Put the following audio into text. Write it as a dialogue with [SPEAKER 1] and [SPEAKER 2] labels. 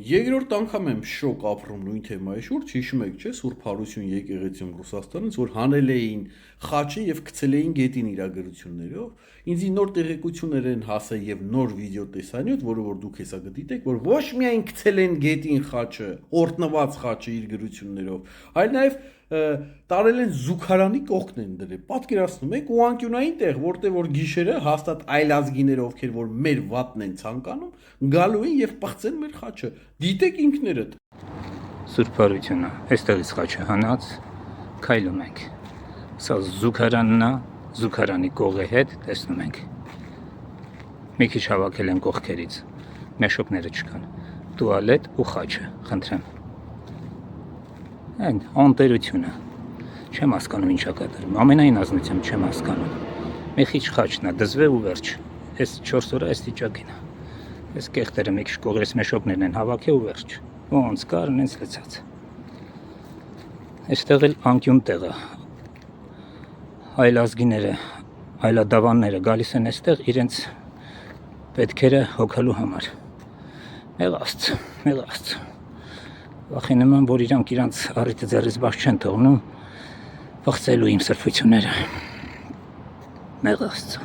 [SPEAKER 1] Երկրորդ անգամ եմ շոկ ապրում նույն թեմայի շուրջ, հիշում եք, չէ՞, Սուրբ Հարություն եկեղեցիում Ռուսաստանից, որ հանել էին խաչը եւ գցել էին գետին իր գրություններով։ Ինձ նոր տեղեկություններ են հասել եւ նոր վիդեո տեսանյութ, որը որ դուք հեսա գտիտեք, որ ոչ միայն գցել են գետին խաչը, օրտնված խաչը իր գրություններով, այլ նաեւ տարել են զուգարանի կողքն են դրել։ Պատկերացնում եք, ու անկյունային տեղ, որտեղ որ գիշերը հաստատ այլ ազգիները, ովքեր որ մեր վատն են ցանկանում, գալու են եւ պղծեն մեր խաչը։ Դիտեք ինքներդ։
[SPEAKER 2] Սուրբ Հարությունը, այստեղից խաչը հանած, քայլում ենք։ Սա զուգարանն է, զուգարանի կողի հետ տեսնում ենք։ Մի քիչ հավաքել են կողքերից, մեշոկները չկան։ Տուալետ ու խաչը, խնդրեմ։ Այն անտերությունը չեմ հասկանում ինչա կատարում, ամենայն ազնությամբ չեմ հասկանում։ Մի քիչ խաչն է, դզվե ու վերջ։ Այս 4 օրը այս վիճակին է։ Այս կեղտերը մի քիչ կողերս մեշոկներն են հավաքել ու վերջ։ Ոնց կար նենց լցած։ Այստեղ էլ անկյուն տեղ է։ Այլազգիները, այլադավանները գալիս են այստեղ իրենց պետքերը հոգալու համար։ Մեղաստ։ Վախենում եմ, որ իրանք առիթը ձեռից բաց չեն թողնում պղծելու իմ սրբությունները։ Մեղաստ։